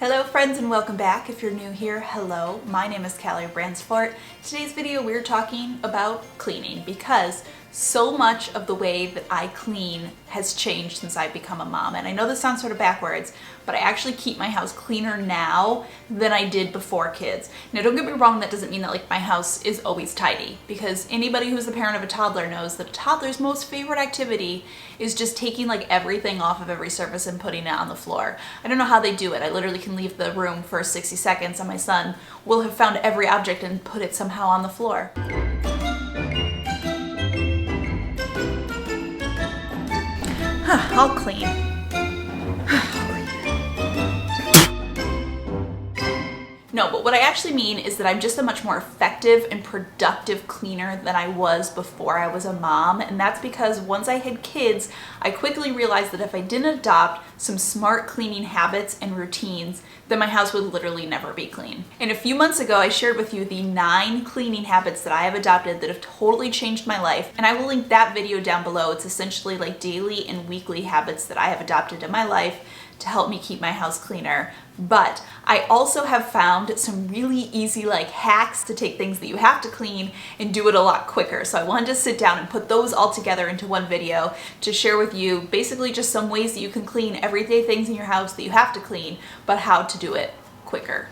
Hello friends and welcome back. If you're new here, hello. My name is Kallie Branciforte. Today's video we're talking about cleaning because so much of the way that I clean has changed since I've become a mom. And I know this sounds sort of backwards, but I actually keep my house cleaner now than I did before kids. Now don't get me wrong, that doesn't mean that my house is always tidy, because anybody who's the parent of a toddler knows that a toddler's most favorite activity is just taking everything off of every surface and putting it on the floor. I don't know how they do it. I literally can leave the room for 60 seconds and my son will have found every object and put it somehow on the floor. I'll clean. No, but what I actually mean is that I'm just a much more effective and productive cleaner than I was before I was a mom. And that's because once I had kids, I quickly realized that if I didn't adopt some smart cleaning habits and routines, then my house would literally never be clean. And a few months ago, I shared with you the 9 cleaning habits that I have adopted that have totally changed my life. And I will link that video down below. It's essentially daily and weekly habits that I have adopted in my life to help me keep my house cleaner. But I also have found some really easy hacks to take things that you have to clean and do it a lot quicker. So I wanted to sit down and put those all together into one video to share with you basically just some ways that you can clean everyday things in your house that you have to clean, but how to do it quicker.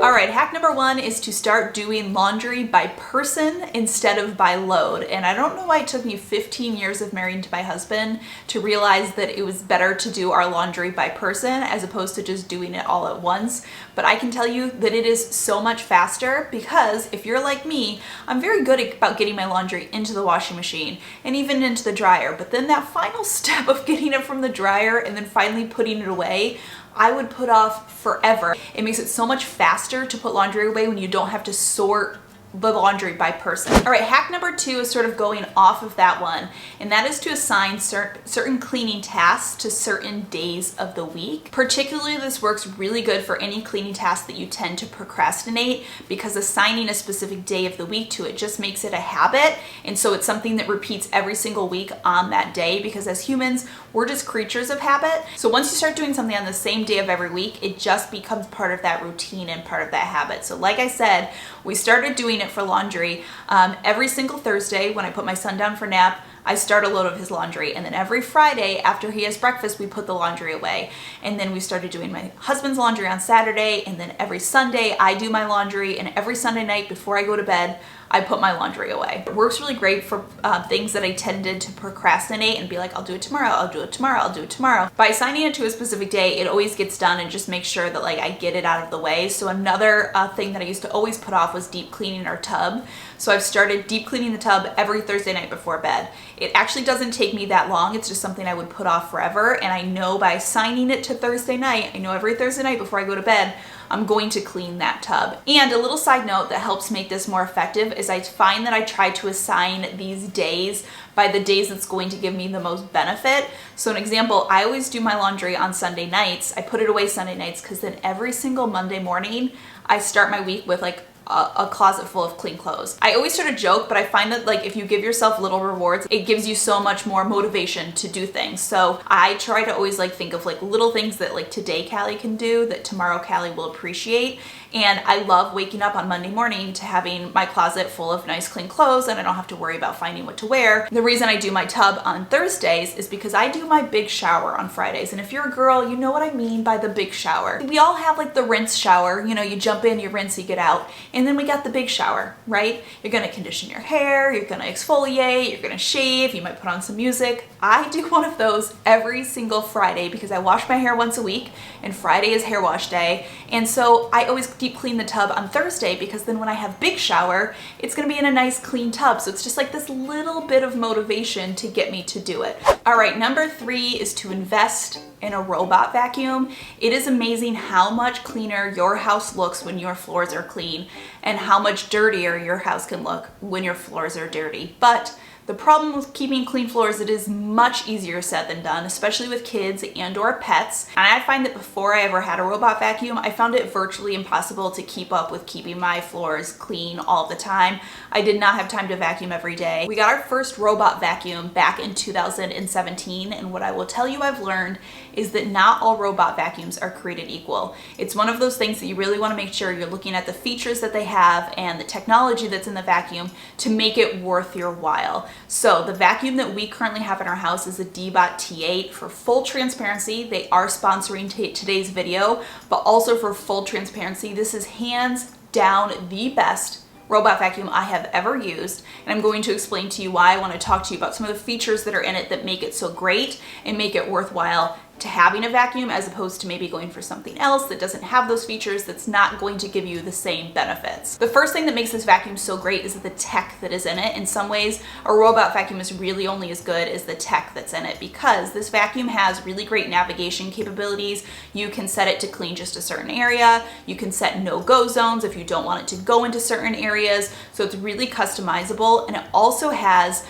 All right, hack number 1 is to start doing laundry by person instead of by load. And I don't know why it took me 15 years of marrying to my husband to realize that it was better to do our laundry by person as opposed to just doing it all at once. But I can tell you that it is so much faster because if you're like me, I'm very good about getting my laundry into the washing machine and even into the dryer. But then that final step of getting it from the dryer and then finally putting it away, I would put off forever. It makes it so much faster to put laundry away when you don't have to sort the laundry by person. All right, hack number 2 is sort of going off of that one, and that is to assign certain cleaning tasks to certain days of the week. Particularly, this works really good for any cleaning task that you tend to procrastinate, because assigning a specific day of the week to it just makes it a habit, and so it's something that repeats every single week on that day, because as humans, we're just creatures of habit. So once you start doing something on the same day of every week, it just becomes part of that routine and part of that habit. So like I said, we started doing it for laundry every single Thursday when I put my son down for nap. I start a load of his laundry, and then every Friday after he has breakfast, we put the laundry away. And then we started doing my husband's laundry on Saturday, and then every Sunday I do my laundry, and every Sunday night before I go to bed, I put my laundry away. It works really great for things that I tended to procrastinate and be like, I'll do it tomorrow, I'll do it tomorrow, I'll do it tomorrow. By assigning it to a specific day, it always gets done and just make sure that I get it out of the way. So another thing that I used to always put off was deep cleaning our tub. So I've started deep cleaning the tub every Thursday night before bed. It actually doesn't take me that long. It's just something I would put off forever. And I know by assigning it to Thursday night, I know every Thursday night before I go to bed, I'm going to clean that tub. And a little side note that helps make this more effective is I find that I try to assign these days by the days that's going to give me the most benefit. So an example, I always do my laundry on Sunday nights. I put it away Sunday nights because then every single Monday morning, I start my week with a closet full of clean clothes. I always sort of joke, but I find that if you give yourself little rewards, it gives you so much more motivation to do things. So I try to always think of little things that today Kallie can do that tomorrow Kallie will appreciate. And I love waking up on Monday morning to having my closet full of nice clean clothes and I don't have to worry about finding what to wear. The reason I do my tub on Thursdays is because I do my big shower on Fridays. And if you're a girl, you know what I mean by the big shower. We all have the rinse shower, you jump in, you rinse, you get out. And then we got the big shower, right? You're gonna condition your hair, you're gonna exfoliate, you're gonna shave, you might put on some music. I do one of those every single Friday because I wash my hair once a week and Friday is hair wash day. And so I always deep clean the tub on Thursday because then when I have big shower, it's gonna be in a nice clean tub. So it's just this little bit of motivation to get me to do it. All right, number 3 is to invest in a robot vacuum. It is amazing how much cleaner your house looks when your floors are clean and how much dirtier your house can look when your floors are dirty. But The problem with keeping clean floors, it is much easier said than done, especially with kids and or pets. And I find that before I ever had a robot vacuum, I found it virtually impossible to keep up with keeping my floors clean all the time. I did not have time to vacuum every day. We got our first robot vacuum back in 2017, and what I will tell you I've learned is that not all robot vacuums are created equal. It's one of those things that you really want to make sure you're looking at the features that they have and the technology that's in the vacuum to make it worth your while. So the vacuum that we currently have in our house is a Deebot T8. For full transparency, they are sponsoring today's video, but also for full transparency, this is hands down the best robot vacuum I have ever used, and I'm going to explain to you why. I want to talk to you about some of the features that are in it that make it so great and make it worthwhile to having a vacuum, as opposed to maybe going for something else that doesn't have those features, that's not going to give you the same benefits. The first thing that makes this vacuum so great is the tech that is in it. In some ways, a robot vacuum is really only as good as the tech that's in it, because this vacuum has really great navigation capabilities. You can set it to clean just a certain area. You can set no-go zones if you don't want it to go into certain areas. So it's really customizable, and it also has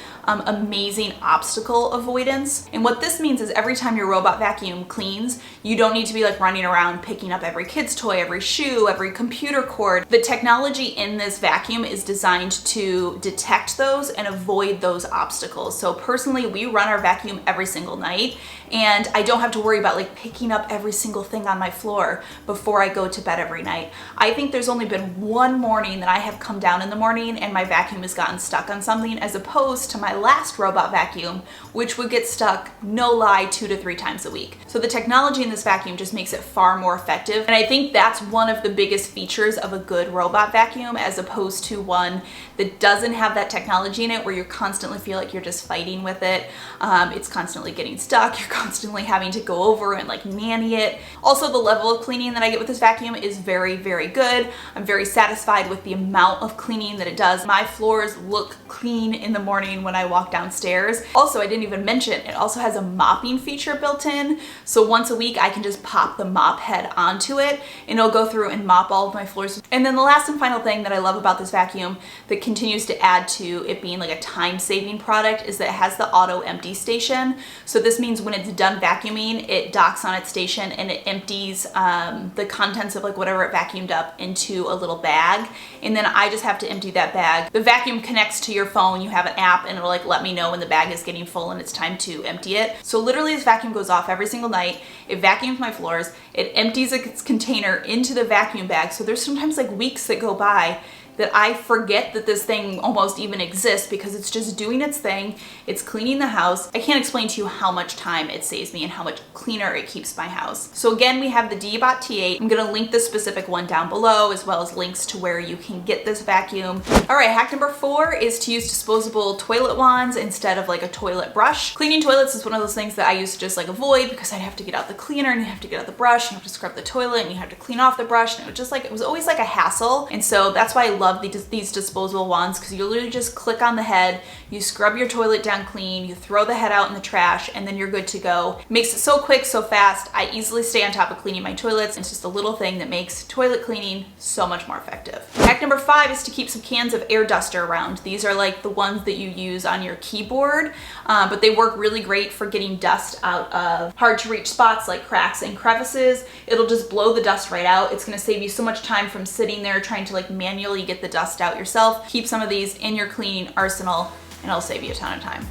amazing obstacle avoidance. And what this means is every time your robot vacuum cleans, you don't need to be like running around picking up every kid's toy, every shoe, every computer cord. The technology in this vacuum is designed to detect those and avoid those obstacles. So personally, we run our vacuum every single night, and I don't have to worry about like picking up every single thing on my floor before I go to bed every night. I think there's only been one morning that I have come down in the morning and my vacuum has gotten stuck on something, as opposed to my last robot vacuum, which would get stuck, no lie, 2 to 3 times a week. So the technology in this vacuum just makes it far more effective. And I think that's one of the biggest features of a good robot vacuum, as opposed to one that doesn't have that technology in it, where you constantly feel like you're just fighting with it. It's constantly getting stuck. You're constantly having to go over and like nanny it. Also, the level of cleaning that I get with this vacuum is very, very good. I'm very satisfied with the amount of cleaning that it does. My floors look clean in the morning when I walk downstairs. Also, I didn't even mention, it also has a mopping feature built in. So once a week, I can just pop the mop head onto it and it'll go through and mop all of my floors. And then the last and final thing that I love about this vacuum that continues to add to it being like a time-saving product is that it has the auto empty station. So this means when it's done vacuuming, it docks on its station and it empties the contents of like whatever it vacuumed up into a little bag. And then I just have to empty that bag. The vacuum connects to your phone, you have an app, and it'll like let me know when the bag is getting full and it's time to empty it. So literally this vacuum goes off every single night. It vacuums my floors. It empties its container into the vacuum bag. So there's sometimes like weeks that go by that I forget that this thing almost even exists, because it's just doing its thing. It's cleaning the house. I can't explain to you how much time it saves me and how much cleaner it keeps my house. So again, we have the Deebot T8. I'm gonna link the specific one down below, as well as links to where you can get this vacuum. All right, hack number 4 is to use disposable toilet wands instead of like a toilet brush. Cleaning toilets is one of those things that I used to just like avoid, because I'd have to get out the cleaner and you have to get out the brush and you have to scrub the toilet and you have to clean off the brush, and it was just like, it was always like a hassle. And so that's why I love these disposable wands, because you literally just click on the head, you scrub your toilet down clean, you throw the head out in the trash, and then you're good to go. It makes it so quick, so fast. I easily stay on top of cleaning my toilets. It's just a little thing that makes toilet cleaning so much more effective. Hack number 5 is to keep some cans of air duster around. These are like the ones that you use on your keyboard, but they work really great for getting dust out of hard to reach spots like cracks and crevices. It'll just blow the dust right out. It's gonna save you so much time from sitting there trying to like manually get the dust out yourself. Keep some of these in your cleaning arsenal and it'll save you a ton of time.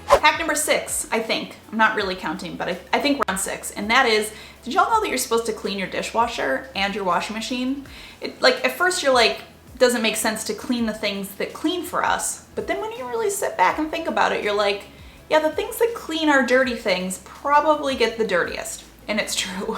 Hack number 6, I think, I'm not really counting, but I think we're on 6, and that is, did y'all know that you're supposed to clean your dishwasher and your washing machine? Like at first you're like, doesn't make sense to clean the things that clean for us, but then when you really sit back and think about it, you're like, yeah, the things that clean our dirty things probably get the dirtiest, and it's true.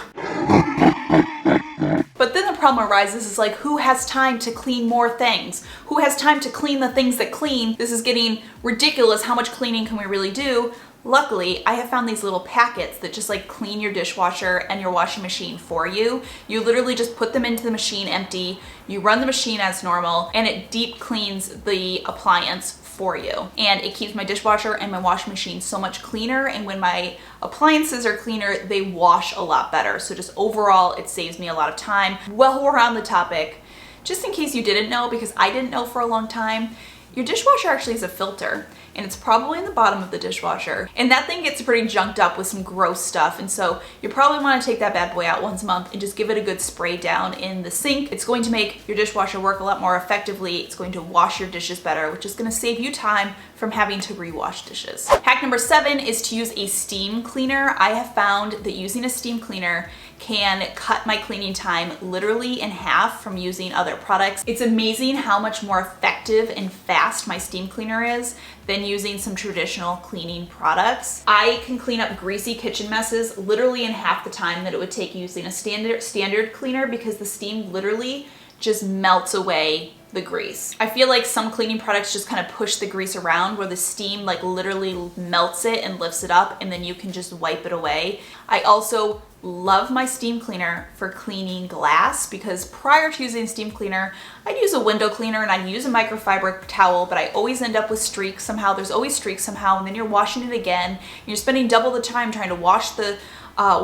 But then the problem arises is like, who has time to clean more things? Who has time to clean the things that clean? This is getting ridiculous. How much cleaning can we really do? Luckily, I have found these little packets that just like clean your dishwasher and your washing machine for you. You literally just put them into the machine empty, you run the machine as normal, and it deep cleans the appliance for you. And it keeps my dishwasher and my washing machine so much cleaner, and when my appliances are cleaner, they wash a lot better. So just overall, it saves me a lot of time. While we're on the topic, just in case you didn't know, because I didn't know for a long time, Your dishwasher actually has a filter, and it's probably in the bottom of the dishwasher. And that thing gets pretty junked up with some gross stuff. And so you probably want to take that bad boy out once a month and just give it a good spray down in the sink. It's going to make your dishwasher work a lot more effectively. It's going to wash your dishes better, which is going to save you time from having to rewash dishes. Hack number 7 is to use a steam cleaner. I have found that using a steam cleaner can cut my cleaning time literally in half from using other products. It's amazing how much more effective and fast my steam cleaner is than using some traditional cleaning products. I can clean up greasy kitchen messes literally in half the time that it would take using a standard cleaner, because the steam literally just melts away the grease. I feel like some cleaning products just kind of push the grease around, where the steam like literally melts it and lifts it up, and then you can just wipe it away. I also love my steam cleaner for cleaning glass, because prior to using steam cleaner, I'd use a window cleaner and I'd use a microfiber towel, but I always end up with streaks somehow. There's always streaks somehow, and then you're washing it again, and you're spending double the time trying to wash the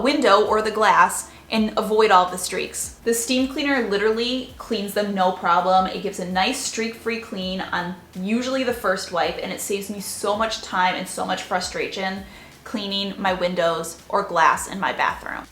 window or the glass and avoid all of the streaks. The steam cleaner literally cleans them no problem. It gives a nice streak-free clean on usually the first wipe, and it saves me so much time and so much frustration cleaning my windows or glass in my bathroom.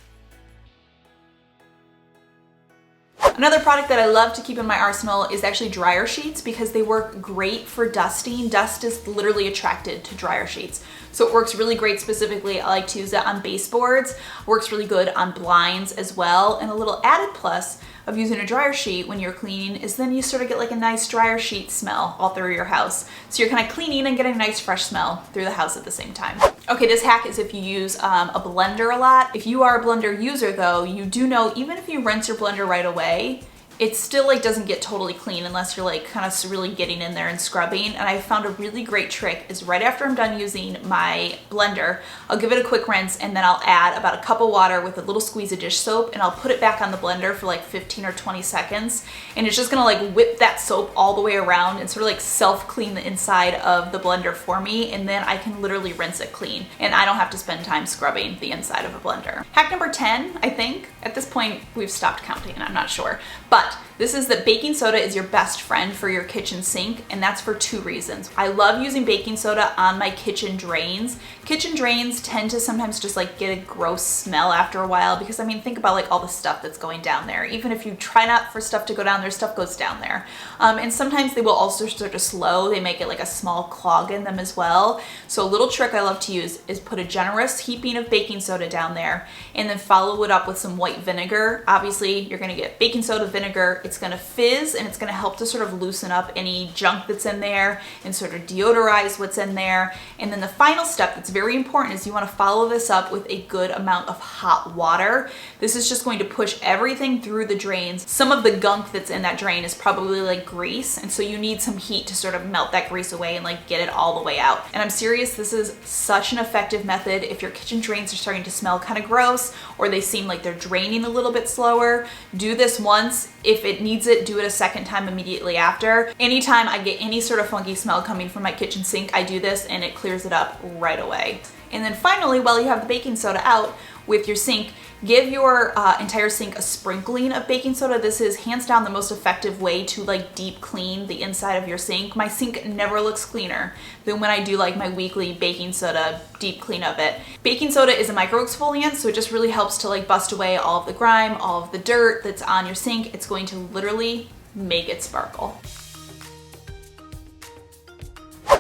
Another product that I love to keep in my arsenal is actually dryer sheets, because they work great for dusting. Dust is literally attracted to dryer sheets. So it works really great. Specifically, I like to use it on baseboards. Works really good on blinds as well. And a little added plus of using a dryer sheet when you're cleaning is then you sort of get like a nice dryer sheet smell all through your house. So you're kind of cleaning and getting a nice fresh smell through the house at the same time. Okay, this hack is if you use a blender a lot. If you are a blender user though, you do know even if you rinse your blender right away, it still like doesn't get totally clean unless you're like kind of really getting in there and scrubbing. And I found a really great trick is right after I'm done using my blender, I'll give it a quick rinse, and then I'll add about a cup of water with a little squeeze of dish soap, and I'll put it back on the blender for like 15 or 20 seconds. And it's just gonna like whip that soap all the way around and sort of like self-clean the inside of the blender for me. And then I can literally rinse it clean, and I don't have to spend time scrubbing the inside of a blender. Hack number 10, I think. At this point, we've stopped counting, I'm not sure. But this is that baking soda is your best friend for your kitchen sink, and that's for 2 reasons. I love using baking soda on my kitchen drains. Kitchen drains tend to sometimes just like get a gross smell after a while, because I mean, think about like all the stuff that's going down there. Even if you try not for stuff to go down there, stuff goes down there. And sometimes they will also sort of slow. They make it like a small clog in them as well. So a little trick I love to use is put a generous heaping of baking soda down there, and then follow it up with some white vinegar. Obviously, you're gonna get baking soda, vinegar. It's gonna fizz, and it's gonna help to sort of loosen up any junk that's in there and sort of deodorize what's in there. And then the final step that's very important is you wanna follow this up with a good amount of hot water. This is just going to push everything through the drains. Some of the gunk that's in that drain is probably like grease, and so you need some heat to sort of melt that grease away and like get it all the way out. And I'm serious, this is such an effective method if your kitchen drains are starting to smell kind of gross, or they seem like they're draining a little bit slower. Do this once. If it needs it, do it a second time immediately after. Anytime I get any sort of funky smell coming from my kitchen sink, I do this and it clears it up right away. And then finally, while you have the baking soda out with your sink, give your entire sink a sprinkling of baking soda. This is hands down the most effective way to like deep clean the inside of your sink. My sink never looks cleaner than when I do like my weekly baking soda deep clean of it. Baking soda is a micro exfoliant, so it just really helps to like bust away all of the grime, all of the dirt that's on your sink. It's going to literally make it sparkle.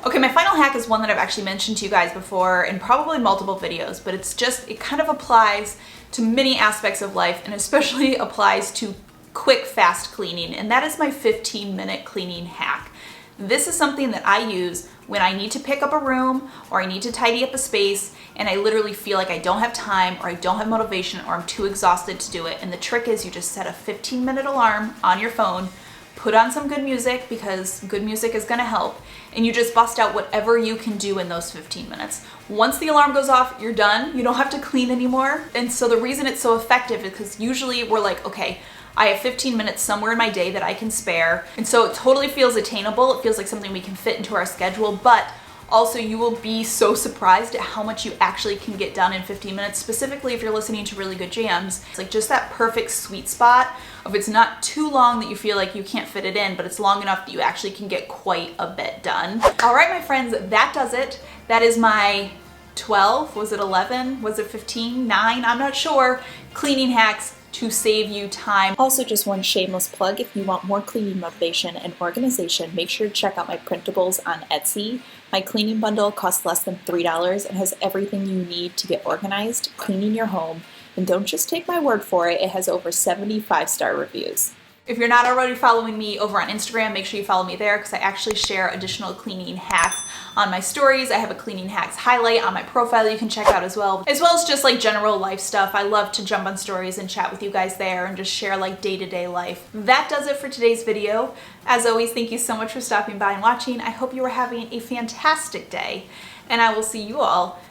Okay, my final hack is one that I've actually mentioned to you guys before in probably multiple videos, but it kind of applies to many aspects of life, and especially applies to quick, fast cleaning, and that is my 15-minute cleaning hack. This is something that I use when I need to pick up a room or I need to tidy up a space and I literally feel like I don't have time or I don't have motivation or I'm too exhausted to do it. And the trick is you just set a 15-minute alarm on your phone, put on some good music, because good music is gonna help, and you just bust out whatever you can do in those 15 minutes. Once the alarm goes off, you're done. You don't have to clean anymore. And so the reason it's so effective is because usually we're like, okay, I have 15 minutes somewhere in my day that I can spare. And so it totally feels attainable. It feels like something we can fit into our schedule, but Also, you will be so surprised at how much you actually can get done in 15 minutes, specifically if you're listening to really good jams. It's like just that perfect sweet spot of it's not too long that you feel like you can't fit it in, but it's long enough that you actually can get quite a bit done. All right, my friends, that does it. That is my 12, was it 11? Was it 15? 9? I'm not sure. Cleaning hacks to save you time. Also, just one shameless plug, if you want more cleaning motivation and organization, make sure to check out my printables on Etsy. My cleaning bundle costs less than $3 and has everything you need to get organized, cleaning your home. And don't just take my word for it, it has over 75-star reviews. If you're not already following me over on Instagram, make sure you follow me there because I actually share additional cleaning hacks on my stories. I have a cleaning hacks highlight on my profile you can check out as well as just like general life stuff. I love to jump on stories and chat with you guys there and just share like day-to-day life. That does it for today's video. As always, thank you so much for stopping by and watching. I hope you are having a fantastic day, and I will see you all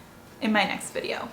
in my next video.